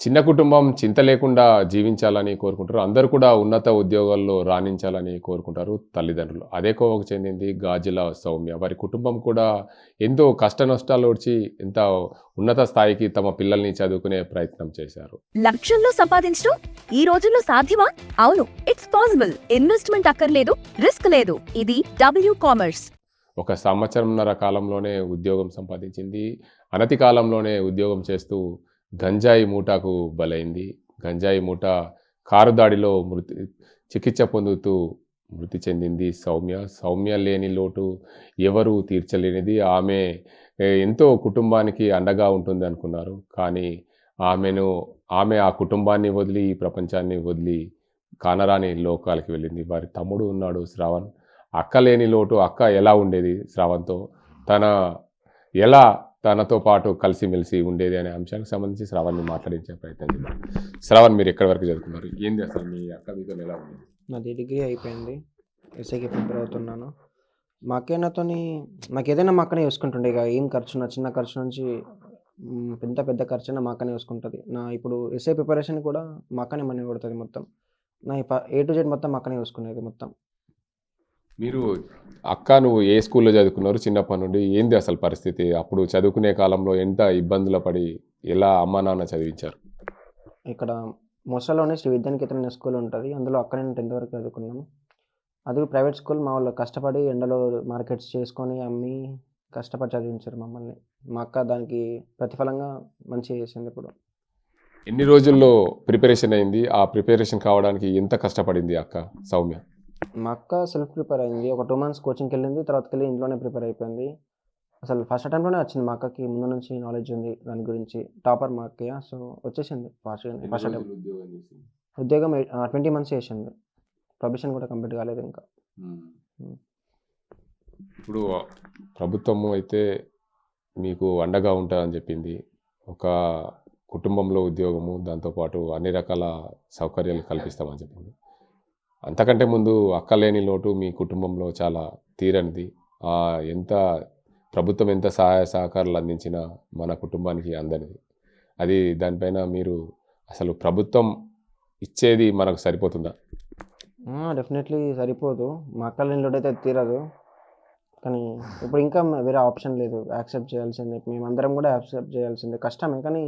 చిన్న కుటుంబం చింత లేకుండా జీవించాలని కోరుకుంటారు. అందరూ కూడా ఉన్నత ఉద్యోగాల్లో రాణించాలని కోరుకుంటారు తల్లిదండ్రులు. అదే కోవకు చెందింది గాజుల సౌమ్య. వారి కుటుంబం కూడా ఎంతో కష్ట నష్టాలు ఓర్చి ఎంత ఉన్నత స్థాయికి తమ పిల్లల్ని చదువుకునే ప్రయత్నం చేశారు. లక్షల్లో సంపాదించడం ఈ రోజుల్లో సాధ్యమా? అవును, ఇట్స్ పాసిబుల్. ఇన్వెస్ట్మెంట్ అక్కర్లేదు, రిస్క్ లేదు. ఇది డబ్ల్యూ కామర్స్. ఒక సంవత్సరంన్నర కాలంలోనే ఉద్యోగం సంపాదించింది. అనతి కాలంలోనే ఉద్యోగం చేస్తూ గంజాయి మూటకు బలైంది. గంజాయి మూట కారు దాడిలో చికిత్స పొందుతూ మృతి చెందింది సౌమ్య. సౌమ్య లేని లోటు ఎవరు తీర్చలేనిది. ఆమె ఎంతో కుటుంబానికి అండగా ఉంటుంది అనుకున్నారు. కానీ ఆమె ఆ కుటుంబాన్ని వదిలి ఈ ప్రపంచాన్ని వదిలి కానరాని లోకాలకి వెళ్ళింది. వారి తమ్ముడు ఉన్నాడు శ్రావణ్. అక్క లేని లోటు అక్క ఎలా ఉండేది శ్రావణ్తో, ఎలా తనతో పాటు కలిసిమెలిసి ఉండేది అనే అంశానికి సంబంధించి శ్రావణ్ని మాట్లాడించే ప్రయత్నం చేద్దాం. శ్రావణ్, మీరు ఎక్కడి వరకు చదువుకున్నారు? ఏంది అసలు మీ అక్క మీతో ఎలా ఉండేది? నాది డిగ్రీ అయిపోయింది. ఎస్ఐకి ప్రిపేర్ అవుతున్నాను. మా అక్కయ్యతోని నాకు ఏదైనా మా అక్కనే చూసుకుంటుండే. ఇక ఏం ఖర్చున్నా చిన్న ఖర్చు నుంచి పెద్ద ఖర్చైనా మా అక్కనే చూసుకుంటుంది. నా ఇప్పుడు ఎస్ఐ ప్రిపరేషన్ కూడా మా అక్కనే మనీ కొడుతుంది మొత్తం. నా A to Z మొత్తం మా అక్కనే చూసుకునేది మొత్తం. నువ్వు ఏ స్కూల్లో చదువుకున్నారు చిన్నప్పటి నుండి? ఏంది అసలు పరిస్థితి? అప్పుడు చదువుకునే కాలంలో ఎంత ఇబ్బందులు పడి ఎలా అమ్మా నాన్న చదివించారు? ఇక్కడ మోసాలోనే శ్రీ విద్యానికేతన్ స్కూల్ ఉంటుంది. అందులో అక్కడ నేను 10th వరకు చదువుకున్నాము. అది ప్రైవేట్ స్కూల్. మా వాళ్ళు కష్టపడి ఎండలో మార్కెట్స్ చేసుకొని అమ్మి కష్టపడి చదివించారు మమ్మల్ని. మా అక్క దానికి ప్రతిఫలంగా మంచిగా చేసింది. ఇప్పుడు ఎన్ని రోజుల్లో ప్రిపరేషన్ అయింది? ఆ ప్రిపరేషన్ కావడానికి ఎంత కష్టపడింది అక్క సౌమ్య? మా అక్క సెల్ఫ్ ప్రిపేర్ అయింది. ఒక 2 months కోచింగ్కి వెళ్ళింది. తర్వాతకి వెళ్ళి ఇంట్లోనే ప్రిపేర్ అయిపోయింది. అసలు ఫస్ట్ అటెంప్ట్లోనే వచ్చింది. మా అక్కకి ముందు నుంచి నాలెడ్జ్ ఉంది దాని గురించి. టాపర్ మా అక్కయ్య. సో వచ్చేసింది ఫస్ట్ అటెంప్ట్. ఉద్యోగం 20 months చేసింది. ప్రొబేషన్ కూడా కంప్లీట్ కాలేదు ఇంకా. ఇప్పుడు ప్రభుత్వము అయితే మీకు అండగా ఉంటుందని చెప్పింది. ఒక కుటుంబంలో ఉద్యోగము, దాంతోపాటు అన్ని రకాల సౌకర్యాలు కల్పిస్తామని చెప్పింది. అంతకంటే ముందు అక్క లేని లోటు మీ కుటుంబంలో చాలా తీరనిది. ప్రభుత్వం ఎంత సహాయ సహకారాలు అందించినా మన కుటుంబానికి అందనిది. దానిపైన మీరు అసలు ప్రభుత్వం ఇచ్చేది మనకు సరిపోతుందా? డెఫినెట్లీ సరిపోదు. మా అక్క లేని లోటు అయితే తీరదు. కానీ ఇప్పుడు ఇంకా వేరే ఆప్షన్ లేదు. యాక్సెప్ట్ చేయాల్సిందే. మేమందరం కూడా యాక్సెప్ట్ చేయాల్సిందే. కష్టమే కానీ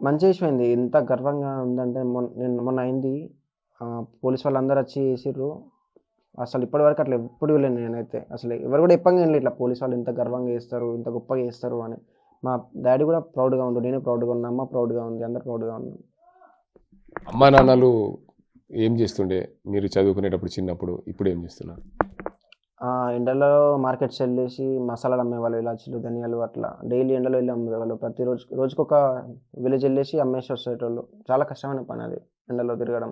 మంచి అయిపోయింది. ఎంత గర్వంగా ఉందంటే మొన్న అయింది. పోలీస్ వాళ్ళు అందరూ వచ్చి చేసిర్రు. అసలు ఇప్పటివరకు అట్లా ఎప్పుడు వెళ్ళాను నేనైతే. అసలు ఎవరు కూడా చెప్పంగా ఇట్లా పోలీస్ వాళ్ళు ఇంత గర్వంగా చేస్తారు, ఇంత గొప్పగా చేస్తారు అని. మా డాడీ కూడా ప్రౌడ్గా ఉండు, నేను ప్రౌడ్గా ఉన్నా, అమ్మ ప్రౌడ్గా ఉంది, అందరు ప్రౌడ్గా ఉన్నాం. అమ్మా నాన్నలు ఏం చేస్తుండే మీరు చదువుకునేటప్పుడు చిన్నప్పుడు? ఇప్పుడు ఏం చేస్తున్నారు? ఎండలో మార్కెట్స్ వెళ్ళేసి మసాలాలు అమ్మేవాళ్ళు. ఇలాచీలు, ధనియాలు అట్లా డైలీ ఎండలో వెళ్ళి అమ్మేవాళ్ళు. రోజుకొక విలేజ్ వెళ్ళేసి అమ్మేసి వచ్చేటోళ్ళు. చాలా కష్టమైన పని అది, ఎండలో తిరగడం.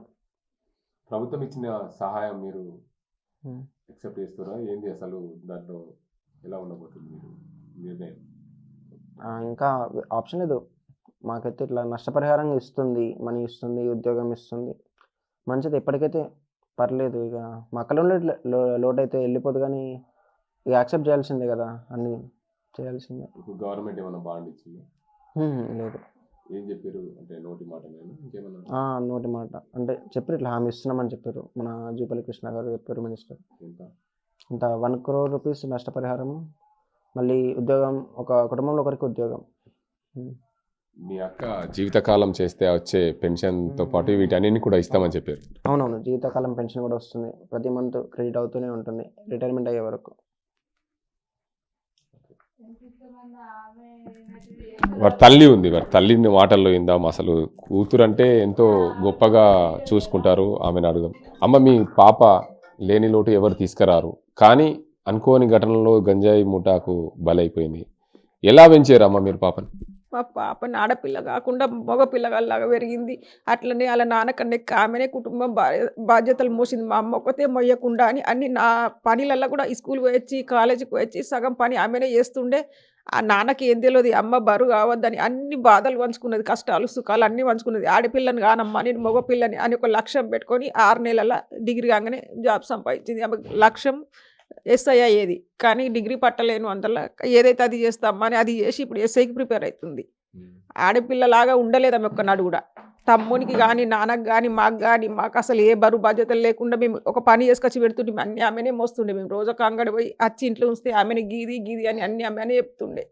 ప్రభుత్వం ఇచ్చిన సహాయం మీరు యాక్సెప్ట్ చేస్తారా? ఏంది అసలు దాంట్లో ఎలా ఉండబోతుంది మీరు నిర్ణయం? ఇంకా ఆప్షన్ లేదు. మాకైతే ఇట్లా నష్టపరిహారం ఇస్తుంది, మనీ ఇస్తుంది, ఉద్యోగం ఇస్తుంది. మంచిది. ఎప్పటికైతే పర్లేదు. ఇక మా అక్కలో లోటు అయితే వెళ్ళిపోదు. కానీ ఇక యాక్సెప్ట్ చేయాల్సిందే కదా, అన్నీ చేయాల్సిందే. గవర్నమెంట్ ఏమైనా బాండ్ ఇచ్చింది? లేదు. ఏం చెప్పారు? అంటే నోటి మాట ఇంకేమన్నా? నోటి మాట అంటే చెప్పారు, ఇట్లా హామీ ఇస్తున్నామని చెప్పారు. మన జూపల్లి కృష్ణ గారు చెప్పారు, మినిస్టర్. ఇంత 1 crore rupees నష్టపరిహారం, మళ్ళీ ఉద్యోగం, ఒక కుటుంబంలో ఒకరికి ఉద్యోగం. మీ అక్క జీవితకాలం చేస్తే వచ్చే పెన్షన్తో పాటు వీటన్నిటిని కూడా ఇస్తామని చెప్పారు. అవునవును, జీవితకాలం పెన్షన్ కూడా వస్తుంది. ప్రతి మంత్ క్రెడిట్ అవుతూనే ఉంటుంది రిటైర్మెంట్ అయ్యే వరకు. వారి తల్లి ఉంది. వారి తల్లిని మాటల్లో ఇందాం. అసలు కూతురు అంటే ఎంతో గొప్పగా చూసుకుంటారు. ఆమెను అడుగుదాం. అమ్మ, మీ పాప లేని లోటు ఎవరు తీసుకురారు, కానీ అనుకోని ఘటనలో గంజాయి మూటకు బలైపోయింది. ఎలా పెంచారు అమ్మ మీరు పాపని? మా పాపని ఆడపిల్ల కాకుండా మగ పిల్లగాళ్ళలాగా పెరిగింది. అట్లనే వాళ్ళ నాన్నకన్నా ఆమెనే కుటుంబం బాధ్యతలు మోసింది. మా అమ్మ ఒకతే మొయ్యకుండా అని అన్ని నా పనిలల్లో కూడా స్కూల్కి వచ్చి కాలేజీకి వచ్చి సగం పని ఆమెనే చేస్తుండే. ఆ నాన్నకి ఏం తెలియదు, అమ్మ బరువు కావద్దని అన్ని బాధలు పంచుకున్నది, కష్టాలు సుఖాలు అన్నీ పంచుకున్నది. ఆడపిల్లని కానమ్మా, నేను మగపిల్లని అని ఒక లక్ష్యం పెట్టుకొని 6 నెలల డిగ్రీ కాగానే జాబ్ సంపాదించింది. ఆమె లక్ష్యం ఎస్ఐ అయ్యేది, కానీ డిగ్రీ పట్టలేను అందులో. ఏదైతే అది చేస్తామని అది చేసి ఇప్పుడు ఎస్ఐకి ప్రిపేర్ అవుతుంది. ఆడపిల్లలాగా ఉండలేదు ఆమె ఒక్కనాడు కూడా. తమ్మునికి కానీ నాన్నకు కానీ మాకు అసలు ఏ బరువు బాధ్యతలు లేకుండా మేము ఒక పని చేసుకొచ్చి పెడుతుంటే అన్నీ ఆమెనే మోస్తుండే. మేము రోజు ఒక అంగడి పోయి వచ్చి ఇంట్లో ఉంచితే ఆమెనే గీది అని అన్నీ ఆమెనే చెప్తుండే.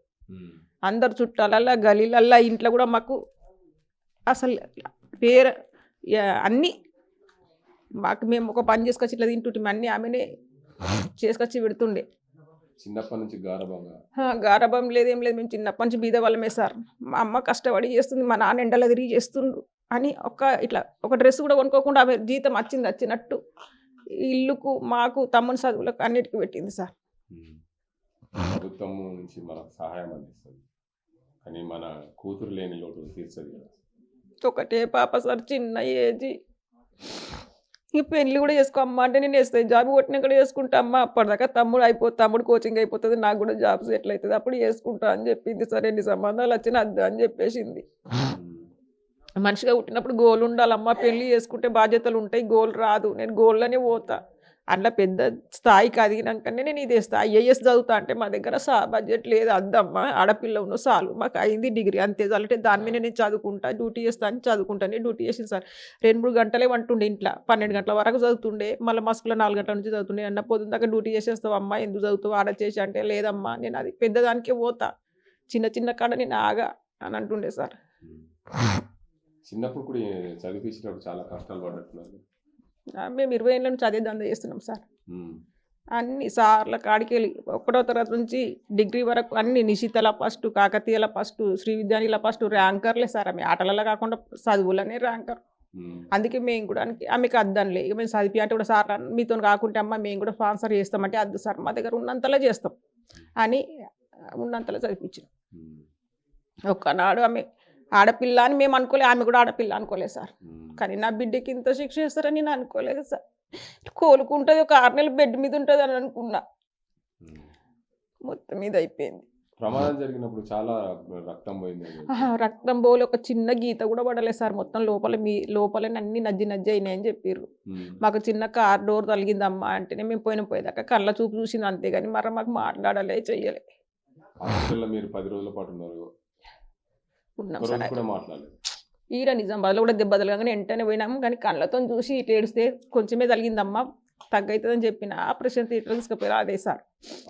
అందరు చుట్టాలల్లా గలీలల్లా ఇంట్లో కూడా మాకు అసలు పేరు అన్నీ మాకు మేము ఒక పని చేసుకొచ్చి ఇట్లా తింటుంటే అన్నీ ఆమెనే చేసుకొచ్చి పెడుతుండే. చిన్నప్పటి నుంచి గారభంగా గారాబం లేదేం లేదు. మేము చిన్నప్పటి నుంచి బీద వాళ్ళమే సార్. మా అమ్మ కష్టపడి చేస్తుంది, మా నాన్న ఎండలో తిరిగి చేస్తుండ్రు అని ఒక డ్రెస్ కూడా కొనుక్కోకుండా ఆమె జీతం వచ్చినట్టు ఇల్లుకు మాకు తమ్ముని చదువులకు అన్నిటికీ పెట్టింది సార్. ప్రభుత్వం నుంచి మనకు సహాయం అందిస్తుంది, కానీ మన కూతురు లేని లోటు తీర్చదు కదా. ఒకటే పాప సార్, చిన్న ఏజీ. ఈ పెళ్ళి కూడా చేసుకో అమ్మ అంటే నేను వేస్తాయి, జాబ్ కొట్టినాక చేసుకుంటా అమ్మ, అప్పటిదాకా తమ్ముడు కోచింగ్ అయిపోతుంది, నాకు కూడా జాబ్ సెటిల్ అవుతుంది, అప్పుడు చేసుకుంటా అని చెప్పింది. సరే ఎన్ని సంబంధాలు వచ్చినా అద్దు అని చెప్పేసింది. మనిషిగా పుట్టినప్పుడు గోల్ ఉండాలమ్మా, పెళ్ళి చేసుకుంటే బాధ్యతలు ఉంటాయి, గోల్ రాదు. నేను గోల్లోనే పోతా. అట్లా పెద్ద స్థాయికి అదిగినాకనే నేను ఇదే స్థాయి ఐఏఎస్ చదువుతా అంటే మా దగ్గర బడ్జెట్ లేదు, అద్దమ్మా ఆడపిల్ల ఉన్న చాలు, మాకు అయింది డిగ్రీ అంతే చాలు అంటే దాని మీద నేను చదువుకుంటా, డ్యూటీ చేస్తాను, చదువుకుంటానే డ్యూటీ చేసింది సార్. 2-3 గంటలే వంటుండే ఇంట్లో, 12 గంటల వరకు చదువుతుండే, మళ్ళీ మస్కులో 4 గంటల నుంచి చదువుతుండే. అన్న పొద్దున్న దాకా డ్యూటీ చేసేస్తావు అమ్మా, ఎందుకు చదువుతావు ఆడ చేసి అంటే, లేదమ్మా నేను అది పెద్దదానికే పోతా, చిన్న కాడ నేను ఆగా అని అంటుండే సార్. చిన్నప్పుడు కూడా చదివించినప్పుడు చాలా కష్టాలు పడ్డట్టున్నారు. మేము 20 ఏళ్ళ నుంచి అదే దందా చేస్తున్నాం సార్. అన్ని సార్ల కాడికి వెళ్ళి 1వ తరగతి నుంచి డిగ్రీ వరకు అన్ని నిశితల ఫస్ట్, కాకతీయుల ఫస్ట్, శ్రీ విద్యానిల ఫస్ట్, ర్యాంకర్లే సార్. ఆమె ఆటలలో కాకుండా చదువులనే ర్యాంకర్. అందుకే మేము కూడా ఆమెకు అద్దానులే, ఇక మేము చదివి అంటే కూడా సార్ మీతో కాకుంటే అమ్మ మేము కూడా స్పాన్సర్ చేస్తామంటే అద్దు సార్, మా దగ్గర ఉన్నంతలో చేస్తాం అని ఉన్నంతలో చదివించాం. ఒక్కనాడు ఆమె ఆడపిల్ల అని మేము అనుకోలే, ఆమె కూడా ఆడపిల్ల అనుకోలేదు సార్. కానీ నా బిడ్డకి ఇంత శిక్ష చేస్తారని నేను అనుకోలేదు సార్. కోలుకుంటుంది, ఒక 6 నెలలు బెడ్ మీద ఉంటుంది అని అనుకున్నా, మొత్తం మీద అయిపోయింది. ప్రమాదం జరిగినప్పుడు చాలా రక్తం పోయింది. రక్తం పోలే, ఒక చిన్న గీత కూడా పడలేదు సార్. మొత్తం లోపలనే అన్ని నజ్జి అయినాయని చెప్పారు. మాకు చిన్న కార్ డోర్ తగిలిందమ్మా అంటేనే మేము పోయేదాకా కళ్ళ చూపు చూసింది అంతేగాని మరి మాకు మాట్లాడలే చెయ్యలే. మీరు 10 రోజుల పాటు ఉన్నారు, ఉన్నాం సార్. ఈడ నిజామాబాద్లో కూడా దెబ్బ తగలగానే వెంటనే పోయినాము, కానీ కళ్ళతో చూసి ఇటు ఏడిస్తే కొంచెమే తగిలిందమ్మా తగ్గవుతుందని చెప్పిన ఆపరేషన్ థియేటర్ తీసుకుపోయారు. అదే సార్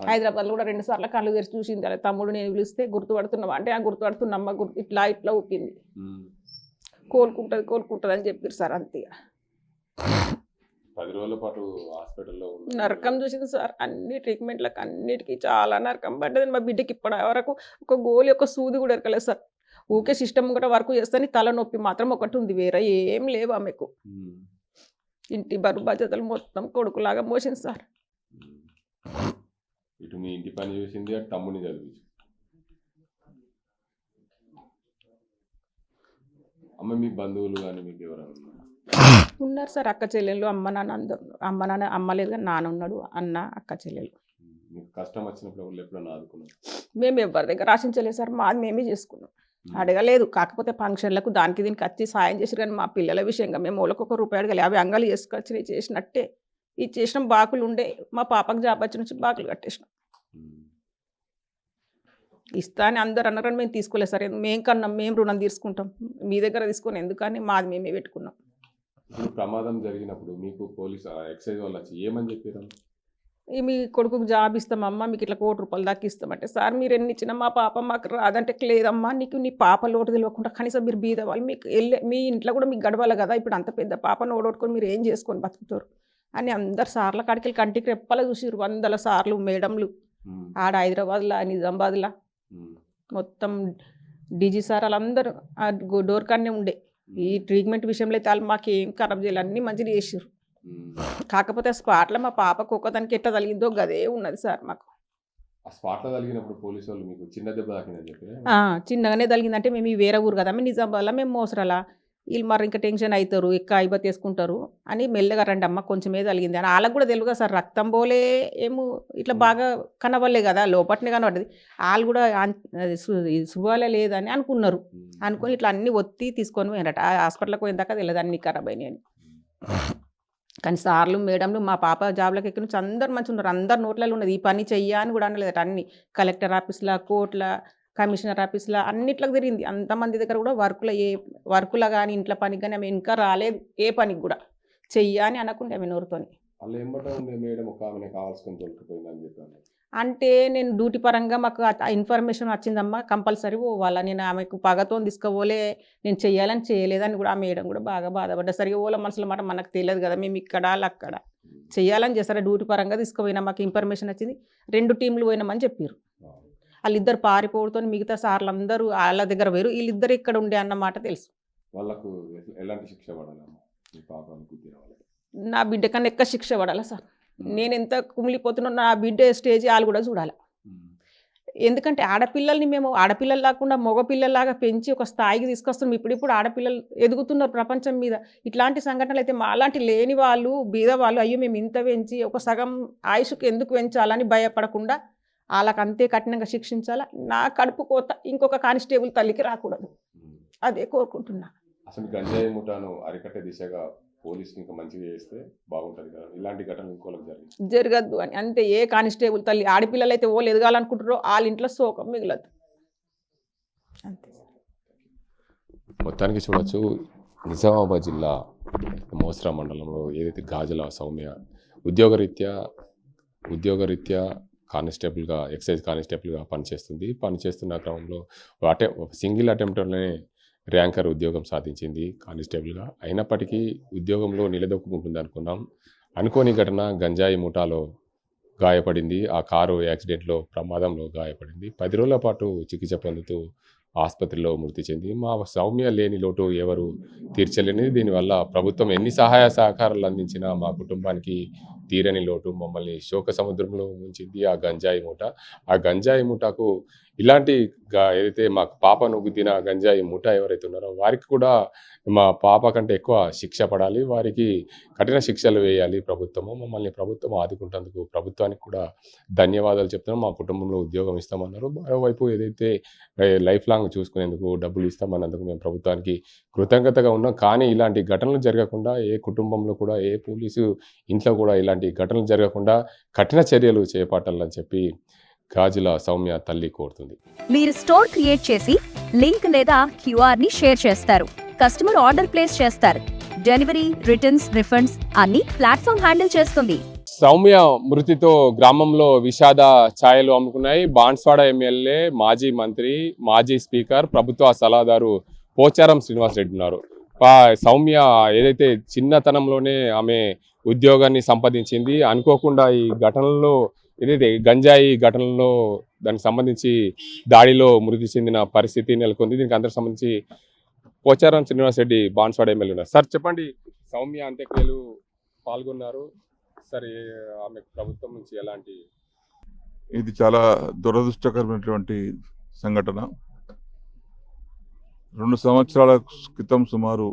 హైదరాబాద్లో కూడా 2 సార్లు కళ్ళు తెరిచి చూసింది. అలా తమ్ముడు నేను పిలిస్తే గుర్తుపడుతున్నావా అంటే ఆ గుర్తుపడుతున్నమ్మా, ఇట్లా ఊపింది, కోలుకుంటుంది అని చెప్పారు సార్. అంతే 10 రోజుల పాటు హాస్పిటల్లో నరకం చూసింది సార్. అన్ని ట్రీట్మెంట్లకు అన్నిటికీ చాలా నరకం పడ్డది. మా బిడ్డకి ఇప్పటి వరకు ఒక గోలి ఒక సూది కూడా ఎరకలేదు సార్. ఊకే సిస్టమ్ కూడా వర్క్ చేస్తాను, తలనొప్పి మాత్రం ఒకటి ఉంది, వేరే ఏం లేవు ఆమెకు. ఇంటి బరువు బాధ్యతలు మొత్తం కొడుకులాగా మోసింది సార్. ఇటు మీ ఇంటి పని చూసింది, అటు తమ్ముని చదివించి. అమ్మ మీ బంధువులు కానీ మీకు ఎవరైనా ఉన్నారు సార్? అక్క చెల్లెళ్ళు, అమ్మ నాన్న అందరు. అమ్మ లేదు కానీ నాన్న ఉన్నాడు, అన్న అక్క చెల్లెలు. మీకు కష్టం వచ్చినప్పుడు ఎప్పుడన్నా ఆదుకున్నారు? మేము ఎవరి దగ్గర ఆశించలేదు సార్, మాది మేమే చేసుకున్నాం, అడగలేదు. కాకపోతే ఫంక్షన్లకు దానికి దీనికి వచ్చి సాయం చేసారు, కానీ మా పిల్లల విషయంగా మేము వాళ్ళకి ₹1 అడగలే. 50 అంగాలు చేసుకొచ్చి చేసినట్టే ఇది చేసినాం. బాకులు ఉండే, మా పాపకు జాబ్ వచ్చి నుంచి బాకులు కట్టేసినాం. ఇస్తా అని అందరు అన్నారని మేము తీసుకోలేదు సార్. మేము కన్నాం, మేము రుణం తీసుకుంటాం, మీ దగ్గర తీసుకొని ఎందుకని మాది మేమే పెట్టుకున్నాం. ప్రమాదం జరిగినప్పుడు మీకు పోలీసు ఎక్సైజ్ వాళ్ళు వచ్చి ఏమని చెప్పారు? మీ కొడుకుకు జాబ్ ఇస్తామమ్మా, మీకు ఇట్లా ₹1 దాకా ఇస్తామంటే, సార్ మీరు ఎన్ని ఇచ్చినా మా పాప మాకు రాదంటే, లేదమ్మా నీకు నీ పాప లోటు తెలియకుండా కనీసం మీరు బీదవాళ్ళు, మీకు మీ ఇంట్లో కూడా మీకు గడవాలి కదా, ఇప్పుడు అంత పెద్ద పాపను ఓడగొట్టుకొని మీరు ఏం చేసుకొని బతుకుతారు అని అందరు సార్ల కాడికి వెళ్ళి కంటికి రెప్పలా చూసిరు. 100 సార్లు మేడంలు ఆడ హైదరాబాద్లో, నిజామాబాద్లో మొత్తం డీజీ సార్ వాళ్ళందరూ ఆ డోర్ కాడనే ఉండే. ఈ ట్రీట్మెంట్ విషయంలో అయితే వాళ్ళు మాకు ఏం ఖరాబ్ చేయాలి, అన్నీ మంచిగా చేసారు. కాకపోతే స్పాట్లో మా పాపకు ఒక్కదానికి ఎట్లా తగిలిందో గదే ఉన్నది సార్. మాకు స్పాట్లో తగిలినప్పుడు పోలీసు వాళ్ళు మీకు చిన్న దెబ్బ తాకిందని చెప్పి చిన్నగానే తగిలిందంటే మేము వేరే ఊరు కదా, మేము నిజామాబాద్లో, మేము మోసరాలా, వీళ్ళు మరి ఇంకా టెన్షన్ అవుతారు, ఎక్క అయిపోతే వేసుకుంటారు అని మెల్లగా రండి అమ్మ కొంచెమే తగిలింది అని వాళ్ళకు కూడా తెలుగుగా సార్. రక్తం పోలే ఏమో ఇట్లా బాగా కనవలే కదా, లోపట్నే కనబడ్డది. వాళ్ళు కూడా శుభాలే లేదని అనుకున్నారు, అనుకొని ఇట్లా అన్ని ఒత్తి తీసుకొని పోయినట. హాస్పిటల్కి పోయిన దాకా తెలియదు అన్ని ఖరాబ్ అయినాయి అని. కానీ సార్లు మేడంలు మా పాప జాబ్లోకి ఎక్కి నుంచి అందరు మంచిగా ఉన్నారు, అందరు నోట్లలో ఉన్నది. ఈ పని చెయ్యా అని కూడా అనలేదట. అన్ని కలెక్టర్ ఆఫీస్లో, కోర్టుల, కమిషనర్ ఆఫీస్లో అన్నిట్లకు తిరిగింది. అంతమంది దగ్గర కూడా వర్కులో కానీ ఇంట్లో పనికి కానీ ఆమె ఇంకా రాలేదు. ఏ పనికి కూడా చెయ్యని అనకుండా ఆమె నోరుతోని. వాళ్ళు ఏమంటే ఉండే మేడం ఒక ఆమె కావాల్సుకొని దొరికిపోయిందని చెప్పాను. అంటే నేను డ్యూటీ పరంగా మాకు ఆ ఇన్ఫర్మేషన్ వచ్చిందమ్మా, కంపల్సరీ పోవాలా. నేను ఆమెకు పగతో తీసుకుపోలే, నేను చెయ్యాలని చేయలేదని కూడా ఆ మేడం కూడా బాగా బాధపడ్డా. సరిగా ఓల మనసులో మాట మనకు తెలియదు కదా, మేము ఇక్కడ అక్కడ చెయ్యాలని చేస్తారా. డ్యూటీ పరంగా తీసుకుపోయినా మాకు ఇన్ఫర్మేషన్ వచ్చింది. 2 టీంలు పోయినామని చెప్పారు. వాళ్ళిద్దరు పారిపోవడంతో మిగతా సార్లు అందరూ వాళ్ళ దగ్గర పోయారు. వీళ్ళిద్దరు ఇక్కడ ఉండే అన్నమాట తెలుసు. వాళ్ళకు ఎలాంటి శిక్ష పడాలమ్మా మీ పాపానికి తీరవాలి? నా బిడ్డ కన్నా ఎక్కువ శిక్ష పడాలా సార్. నేను ఎంత కుమిలిపోతున్నా నా బిడ్డ స్టేజ్ వాళ్ళు కూడా చూడాలి. ఎందుకంటే ఆడపిల్లల్ని మేము ఆడపిల్లలు లేకుండా మగపిల్లల్లాగా పెంచి ఒక స్థాయికి తీసుకొస్తున్నాం. ఇప్పుడిప్పుడు ఆడపిల్లలు ఎదుగుతున్నారు ప్రపంచం మీద. ఇట్లాంటి సంఘటనలు అయితే మాలాంటి లేని వాళ్ళు, బీద వాళ్ళు, అయ్యో మేము ఇంత పెంచి ఒక సగం ఆయుష్కి ఎందుకు పెంచాలని భయపడకుండా వాళ్ళకి అంతే కఠినంగా శిక్షించాలా. నా కడుపు కోత ఇంకొక కానిస్టేబుల్ తల్లికి రాకూడదు, అదే కోరుకుంటున్నా. అసలు గంజాయి ముఠాను అరికట్టే దిశగా పోలీసులు ఇంకా మంచిగా చేస్తే బాగుంటుంది కదా. ఇలాంటి ఘటనలు ఇంకోళ్ళకి జరగద్దు అని అంతే. ఏ కానిస్టేబుల్ తల్లి ఆడపిల్లలు అయితే ఓళ్ళు ఎదగాలనుకుంటారో వాళ్ళ ఇంట్లో శోకం మిగలదు అంతే. మొత్తానికి చూడొచ్చు, నిజామాబాద్ జిల్లా మోస్రా మండలంలో ఏదైతే గాజుల సౌమ్య ఉద్యోగరీత్యా కానిస్టేబుల్గా, ఎక్సైజ్ కానిస్టేబుల్గా పనిచేస్తున్న క్రమంలో సింగిల్ అటెంప్ట్లోనే ర్యాంకర్ ఉద్యోగం సాధించింది కానిస్టేబుల్గా. అయినప్పటికీ ఉద్యోగంలో నిలదొక్కుంటుంది అనుకున్నాం. అనుకోని ఘటన, గంజాయి ముఠాలో గాయపడింది. ఆ కారు యాక్సిడెంట్లో, ప్రమాదంలో గాయపడింది. 10 రోజుల పాటు చికిత్స పొందుతూ ఆసుపత్రిలో మృతి చెంది. మా సౌమ్య లేని లోటు ఎవరు తీర్చలేనిది. దీనివల్ల ప్రభుత్వం ఎన్ని సహాయ సహకారాలు అందించినా మా కుటుంబానికి తీరని లోటు. మమ్మల్ని శోక సముద్రంలో ముంచింది ఆ గంజాయి మూట. ఆ గంజాయి మూటకు ఇలాంటి ఏదైతే మా పాపను గుద్దిన గంజాయి మూట ఎవరైతే ఉన్నారో వారికి కూడా మా పాప కంటే ఎక్కువ శిక్ష పడాలి, వారికి కఠిన శిక్షలు వేయాలి ప్రభుత్వము. మమ్మల్ని ప్రభుత్వం ఆదుకుంటేందుకు ప్రభుత్వానికి కూడా ధన్యవాదాలు చెప్తున్నాం. మా కుటుంబంలో ఉద్యోగం ఇస్తామన్నారు. మరోవైపు ఏదైతే లైఫ్ లాంగ్ చూసుకునేందుకు డబ్బులు ఇస్తామన్నందుకు మేము ప్రభుత్వానికి కృతజ్ఞతగా ఉన్నాం. కానీ ఇలాంటి ఘటనలు జరగకుండా ఏ కుటుంబంలో కూడా, ఏ పోలీసు ఇంట్లో కూడా ఇలాంటి ఘటనలు జరగకుండా కఠిన చర్యలు చేపట్టాలని చెప్పి గాజుల సౌమ్య తల్లి కోరుతుంది. మీరు స్టోర్ క్రియేట్ చేసి లింక్ లేదా క్యూఆర్ ని షేర్ చేస్తారు. కస్టమర్ ఆర్డర్ ప్లేస్ చేస్తారు. డెలివరీ, రిటర్న్స్, రిఫండ్స్ అన్ని ప్లాట్ఫామ్ హ్యాండిల్ చేస్తుంది. సౌమ్య మృతితో గ్రామంలో విషాద ఛాయలు అమ్ముకున్నాయి. బాన్స్వాడ ఎమ్మెల్యే, మాజీ మంత్రి, మాజీ స్పీకర్, ప్రభుత్వ సలహాదారు పోచారం శ్రీనివాస్ రెడ్డి ఉన్నారు. సౌమ్య ఏదైతే చిన్నతనంలోనే ఆమె ఉద్యోగాన్ని సంపాదించింది, అనుకోకుండా ఈ ఘటనలో ఏదైతే గంజాయి ఘటనలో దానికి సంబంధించి దాడిలో మృతి చెందిన పరిస్థితి నెలకొంది. దీనికి అందరికి సంబంధించి పోచారం శ్రీనివాస్ రెడ్డి బాన్స్వాడ ఎమ్మెల్యే ఉన్నారు. సార్ చెప్పండి, సౌమ్య అంత్యక్రియలు పాల్గొన్నారు సార్, ఆమె ప్రభుత్వం నుంచి ఎలాంటి? ఇది చాలా దురదృష్టకరమైనటువంటి సంఘటన. 2 సంవత్సరాల క్రితం సుమారు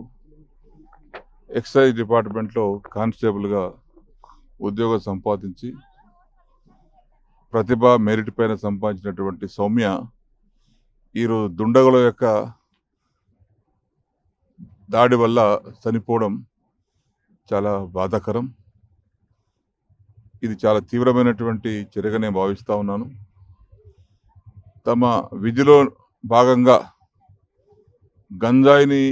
ఎక్సైజ్ డిపార్ట్మెంట్లో కానిస్టేబుల్గా ఉద్యోగం సంపాదించి ప్రతిభ, మెరిట్ పైన సంపాదించినటువంటి సౌమ్య ఈరోజు దుండగుల యొక్క దాడి వల్ల చనిపోవడం చాలా బాధాకరం. ఇది చాలా తీవ్రమైనటువంటి చర్యగా నేను భావిస్తూ ఉన్నాను. తమ విధిలో భాగంగా గంజాయిని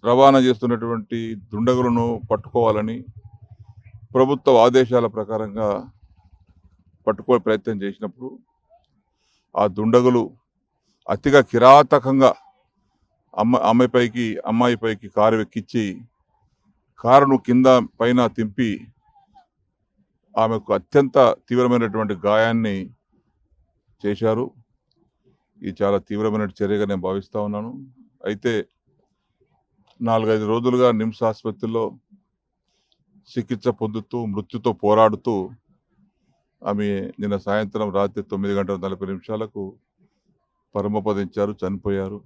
రవాణా చేస్తున్నటువంటి దుండగులను పట్టుకోవాలని ప్రభుత్వ ఆదేశాల ప్రకారంగా పట్టుకోవే ప్రయత్నం చేసినప్పుడు ఆ దుండగులు అతిగా కిరాతకంగా అమ్మాయిపైకి కారు ఎక్కించి కారును కింద పైన తింపి ఆమెకు అత్యంత తీవ్రమైనటువంటి గాయాన్ని చేశారు. ఇది చాలా తీవ్రమైన చర్యగా నేను భావిస్తూ ఉన్నాను. అయితే 4-5 రోజులుగా నిమ్స్ ఆసుపత్రిలో చికిత్స పొందుతూ మృత్యుతో పోరాడుతూ ఆమె నిన్న సాయంత్రం రాత్రి 9:40 పరమపదించారు, చనిపోయారు.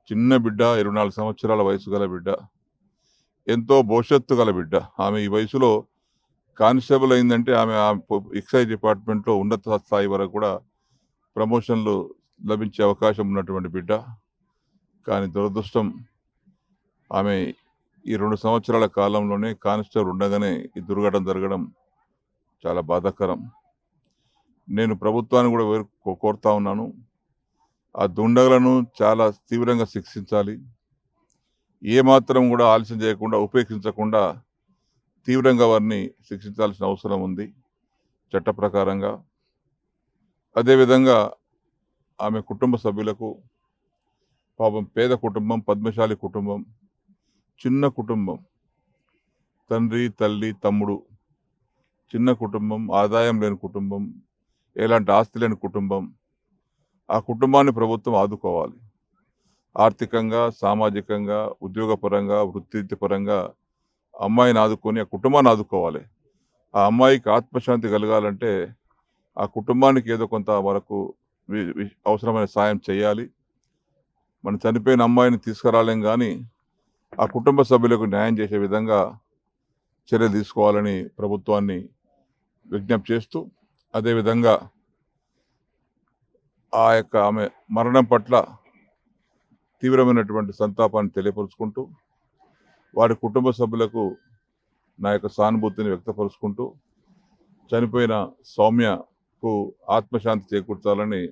చిన్న బిడ్డ, 24 సంవత్సరాల వయసు గల బిడ్డ, ఎంతో భవిష్యత్తు గల బిడ్డ. ఆమె ఈ వయసులో కానిస్టేబుల్ అయిందంటే ఆమె ఎక్సైజ్ డిపార్ట్మెంట్లో ఉన్నత స్థాయి వరకు కూడా ప్రమోషన్లు లభించే అవకాశం ఉన్నటువంటి బిడ్డ. కానీ దురదృష్టం, ఆమె ఈ 2 సంవత్సరాల కాలంలోనే కానిస్టేబుల్ ఉండగానే ఈ దుర్ఘటన జరగడం చాలా బాధాకరం. నేను ప్రభుత్వాన్ని కూడా కోరుతా ఉన్నాను, ఆ దుండగులను చాలా తీవ్రంగా శిక్షించాలి. ఏమాత్రం కూడా ఆలస్యం చేయకుండా, ఉపేక్షించకుండా తీవ్రంగా వారిని శిక్షించాల్సిన అవసరం ఉంది చట్ట ప్రకారంగా. అదేవిధంగా ఆమె కుటుంబ సభ్యులకు, పాపం పేద కుటుంబం, పద్మశాలి కుటుంబం, చిన్న కుటుంబం, తండ్రి, తల్లి, తమ్ముడు, చిన్న కుటుంబం, ఆదాయం లేని కుటుంబం, ఎలాంటి ఆస్తి లేని కుటుంబం. ఆ కుటుంబాన్ని ప్రభుత్వం ఆదుకోవాలి. ఆర్థికంగా, సామాజికంగా, ఉద్యోగపరంగా, వృత్తిపరంగా అమ్మాయిని ఆదుకొని ఆ కుటుంబాన్ని ఆదుకోవాలి. ఆ అమ్మాయికి ఆత్మశాంతి కలగాలంటే ఆ కుటుంబానికి ఏదో కొంత వరకు అవసరమైన సాయం చేయాలి. మనం చనిపోయిన అమ్మాయిని తీసుకురాలేం, కానీ ఆ కుటుంబ సభ్యులకు న్యాయం చేసే విధంగా చర్యలు తీసుకోవాలని ప్రభుత్వాన్ని విజ్ఞప్తి చేస్తూ, అదేవిధంగా ఆమె మరణం పట్ల తీవ్రమైనటువంటి సంతాపాన్ని తెలియపరుచుకుంటూ, వారి కుటుంబ సభ్యులకు నా యొక్క సానుభూతిని వ్యక్తపరుచుకుంటూ, చనిపోయిన సౌమ్యకు ఆత్మశాంతి చేకూర్చాలని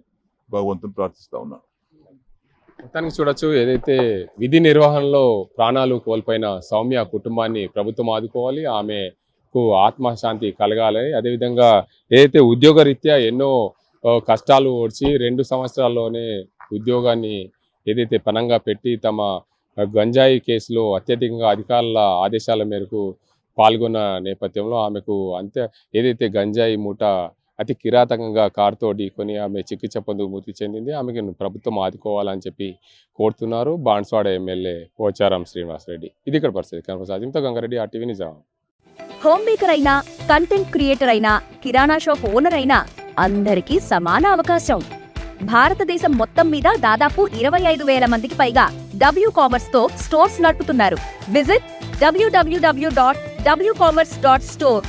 భగవంతుని ప్రార్థిస్తా ఉన్నాను. మొత్తానికి చూడొచ్చు, ఏదైతే విధి నిర్వహణలో ప్రాణాలు కోల్పోయిన సౌమ్య కుటుంబాన్ని ప్రభుత్వం ఆదుకోవాలి, ఆమెకు ఆత్మశాంతి కలగాలని. అదేవిధంగా ఏదైతే ఉద్యోగరీత్యా ఎన్నో కష్టాలు ఓడ్చి 2 సంవత్సరాల్లోనే ఉద్యోగాన్ని ఏదైతే పనంగా పెట్టి తమ గంజాయి కేసులో అత్యధికంగా అధికారుల ఆదేశాల మేరకు పాల్గొన్న నేపథ్యంలో ఆమెకు ఏదైతే గంజాయి మూట అతి కిరాతకంగా కారుతో ఢీకొని ఆమె చికిత్స పొందుకు మృతి చెందింది. ఆమెకు ప్రభుత్వం ఆదుకోవాలని చెప్పి కోరుతున్నారు బాన్స్వాడ ఎమ్మెల్యే పోచారం శ్రీనివాసరెడ్డి. ఇది ఇక్కడ పరిస్థితి. కనపసాదింతో Ganga Reddy, RTV Nizam. Home maker అయినా, కంటెంట్ క్రియేటర్ అయినా, కిరాణా షాప్ ఓనర్ అయినా అందరికీ సమాన అవకాశం. భారతదేశం మొత్తం మీద దాదాపు 25,000 మందికి పైగా WCommerce తో స్టోర్స్ నడుపుతున్నారు. Visit www.wcommerce.store.